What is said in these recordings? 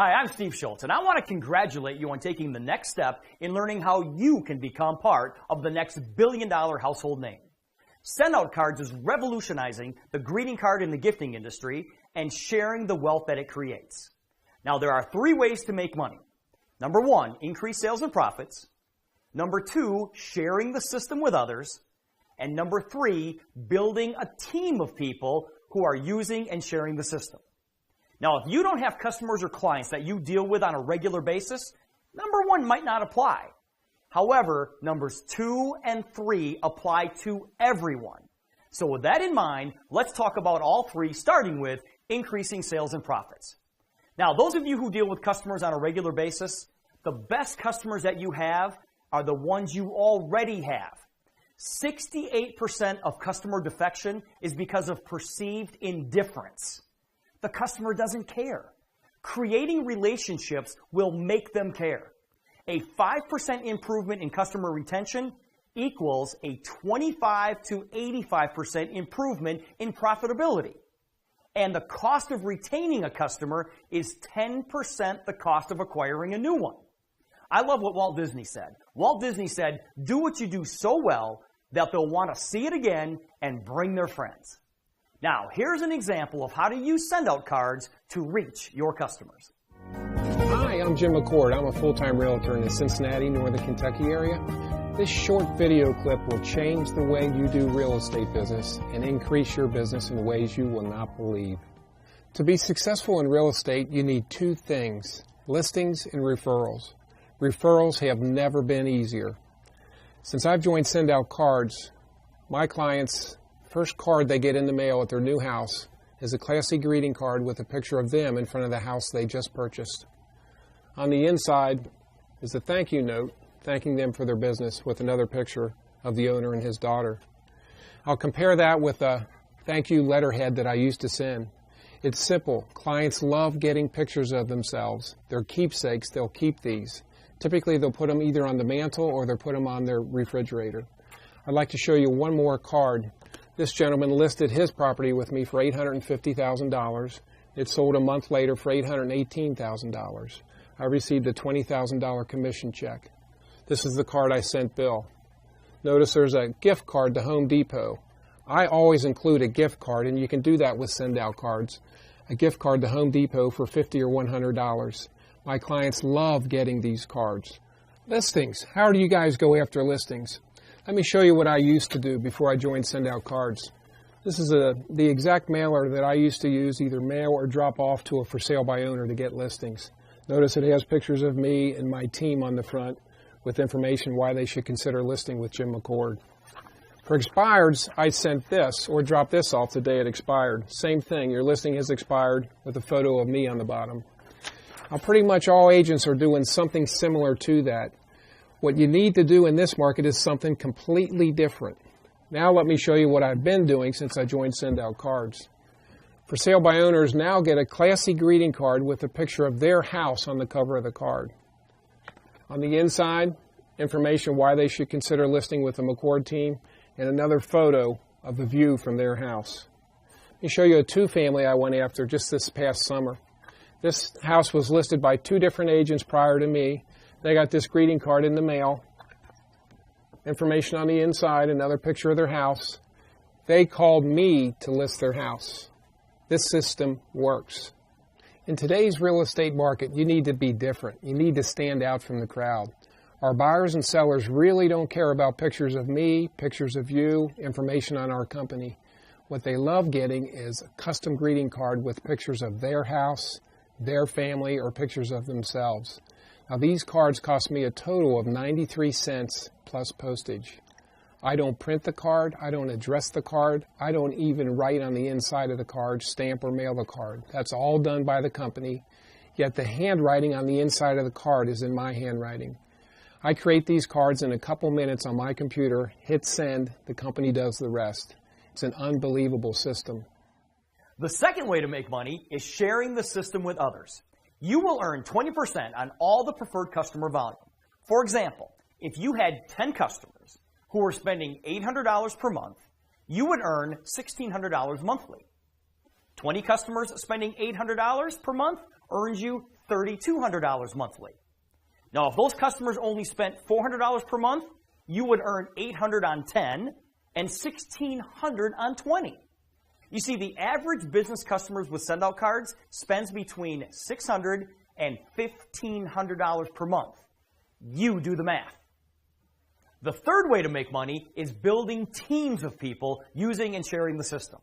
Hi, I'm Steve Schultz, and I want to congratulate you on taking the next step in learning how you can become part of the next billion-dollar household name. Sendout Cards is revolutionizing the greeting card and the gifting industry and sharing the wealth that it creates. Now, there are 3 ways to make money. Number 1, increase sales and profits. Number 2, sharing the system with others. And number 3, building a team of people who are using and sharing the system. Now, if you don't have customers or clients that you deal with on a regular basis, number 1 might not apply. However, numbers 2 and 3 apply to everyone. So with that in mind, let's talk about all 3, starting with increasing sales and profits. Now, those of you who deal with customers on a regular basis, the best customers that you have are the ones you already have. 68% of customer defection is because of perceived indifference. The customer doesn't care. Creating relationships will make them care. A 5% improvement in customer retention equals a 25 to 85% improvement in profitability. And the cost of retaining a customer is 10% the cost of acquiring a new one. I love what Walt Disney said. Walt Disney said, do what you do so well that they'll want to see it again and bring their friends. Now, here's an example of how to use Sendout Cards to reach your customers. Hi, I'm Jim McCord. I'm a full-time realtor in the Cincinnati, Northern Kentucky area. This short video clip will change the way you do real estate business and increase your business in ways you will not believe. To be successful in real estate, you need 2 things, listings and referrals. Referrals have never been easier. Since I've joined Sendout Cards, my clients' first card they get in the mail at their new house is a classy greeting card with a picture of them in front of the house they just purchased. On the inside is a thank you note thanking them for their business with another picture of the owner and his daughter. I'll compare that with a thank you letterhead that I used to send. It's simple. Clients love getting pictures of themselves. They're keepsakes. They'll keep these. Typically, they'll put them either on the mantle or they'll put them on their refrigerator. I'd like to show you one more card. This gentleman listed his property with me for $850,000. It sold a month later for $818,000. I received a $20,000 commission check. This is the card I sent Bill. Notice there's a gift card to Home Depot. I always include a gift card, and you can do that with Sendout Cards. A gift card to Home Depot for $50 or $100. My clients love getting these cards. Listings. How do you guys go after listings? Let me show you what I used to do before I joined Sendout Cards. This is the exact mailer that I used to use, either mail or drop off to a for sale by owner to get listings. Notice it has pictures of me and my team on the front with information why they should consider listing with Jim McCord. For expireds, I sent this or dropped this off the day it expired. Same thing, your listing has expired with a photo of me on the bottom. Now, pretty much all agents are doing something similar to that. What you need to do in this market is something completely different. Now let me show you what I've been doing since I joined Sendout Cards. For sale by owners now get a classy greeting card with a picture of their house on the cover of the card. On the inside, information why they should consider listing with the McCord team and another photo of the view from their house. Let me show you a 2-family I went after just this past summer. This house was listed by 2 different agents prior to me. They got this greeting card in the mail. Information on the inside, another picture of their house. They called me to list their house. This system works. In today's real estate market, you need to be different. You need to stand out from the crowd. Our buyers and sellers really don't care about pictures of me, pictures of you, information on our company. What they love getting is a custom greeting card with pictures of their house, their family, or pictures of themselves. Now, these cards cost me a total of 93 cents plus postage. I don't print the card, I don't address the card, I don't even write on the inside of the card, stamp or mail the card. That's all done by the company, yet the handwriting on the inside of the card is in my handwriting. I create these cards in a couple minutes on my computer, hit send, the company does the rest. It's an unbelievable system. The second way to make money is sharing the system with others. You will earn 20% on all the preferred customer volume. For example, if you had 10 customers who were spending $800 per month, you would earn $1,600 monthly. 20 customers spending $800 per month earns you $3,200 monthly. Now, if those customers only spent $400 per month, you would earn $800 on 10 and $1,600 on 20. You see, the average business customers with send-out cards spends between $600 and $1,500 per month. You do the math. The third way to make money is building teams of people using and sharing the system.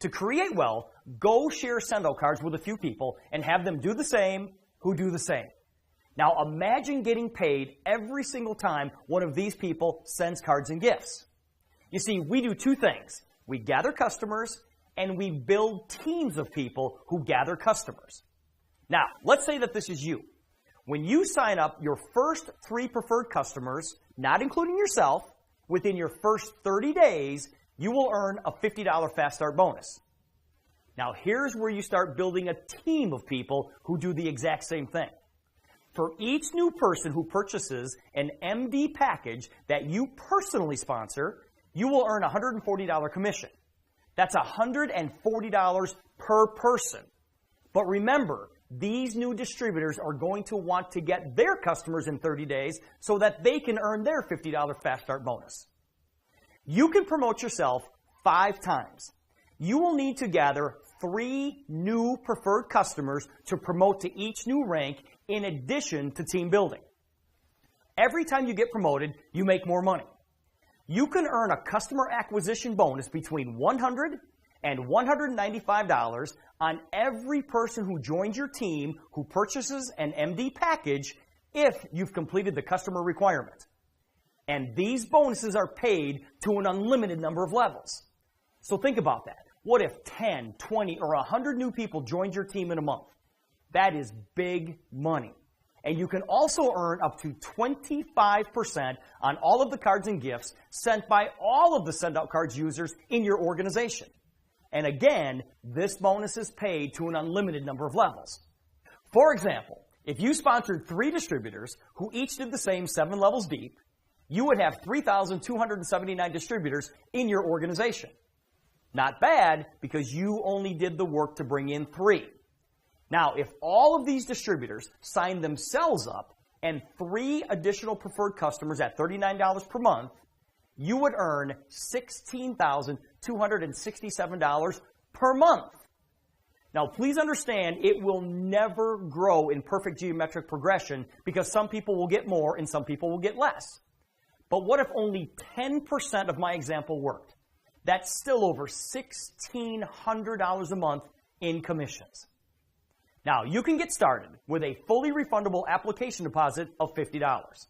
To create wealth, go share send-out cards with a few people and have them do the same who do the same. Now imagine getting paid every single time one of these people sends cards and gifts. You see, we do two things. We gather customers and we build teams of people who gather customers. Now, let's say that this is you. When you sign up your first 3 preferred customers, not including yourself, within your first 30 days, you will earn a $50 Fast Start bonus. Now, here's where you start building a team of people who do the exact same thing. For each new person who purchases an MD package that you personally sponsor, you will earn a $140 commission. That's $140 per person. But remember, these new distributors are going to want to get their customers in 30 days so that they can earn their $50 Fast Start bonus. You can promote yourself 5 times. You will need to gather 3 new preferred customers to promote to each new rank in addition to team building. Every time you get promoted, you make more money. You can earn a customer acquisition bonus between $100 and $195 on every person who joins your team who purchases an MD package if you've completed the customer requirement. And these bonuses are paid to an unlimited number of levels. So think about that. What if 10, 20, or 100 new people joined your team in a month? That is big money. And you can also earn up to 25% on all of the cards and gifts sent by all of the send-out cards users in your organization. And again, this bonus is paid to an unlimited number of levels. For example, if you sponsored 3 distributors who each did the same 7 levels deep, you would have 3,279 distributors in your organization. Not bad, because you only did the work to bring in 3. Now, if all of these distributors signed themselves up and 3 additional preferred customers at $39 per month, you would earn $16,267 per month. Now, please understand, it will never grow in perfect geometric progression because some people will get more and some people will get less. But what if only 10% of my example worked? That's still over $1,600 a month in commissions. Now, you can get started with a fully refundable application deposit of $50.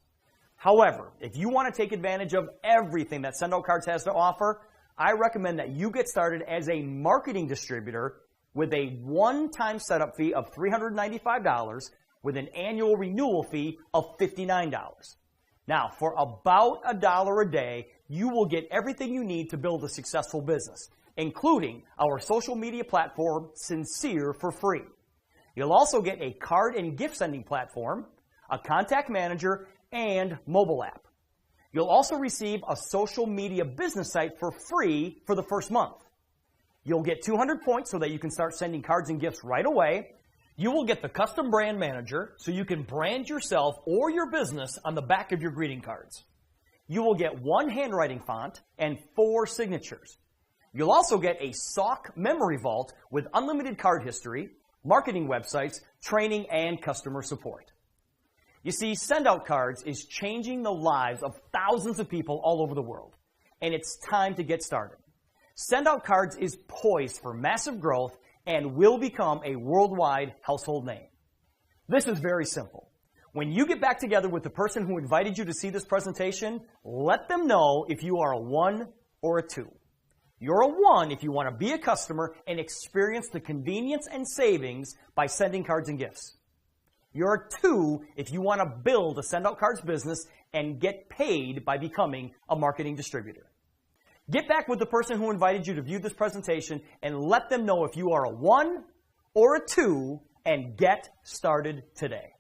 However, if you want to take advantage of everything that Send-Out Cards has to offer, I recommend that you get started as a marketing distributor with a one-time setup fee of $395 with an annual renewal fee of $59. Now, for about $1 a day, you will get everything you need to build a successful business, including our social media platform, Sincere, for free. You'll also get a card and gift sending platform, a contact manager, and mobile app. You'll also receive a social media business site for free for the first month. You'll get 200 points so that you can start sending cards and gifts right away. You will get the custom brand manager so you can brand yourself or your business on the back of your greeting cards. You will get 1 handwriting font and 4 signatures. You'll also get a SOC memory vault with unlimited card history, marketing websites, training, and customer support. You see, Send-Out Cards is changing the lives of thousands of people all over the world, and it's time to get started. Send-Out Cards is poised for massive growth and will become a worldwide household name. This is very simple. When you get back together with the person who invited you to see this presentation, let them know if you are a 1 or a 2. You're a 1 if you want to be a customer and experience the convenience and savings by sending cards and gifts. You're a 2 if you want to build a Send-Out Cards business and get paid by becoming a marketing distributor. Get back with the person who invited you to view this presentation and let them know if you are a 1 or a 2 and get started today.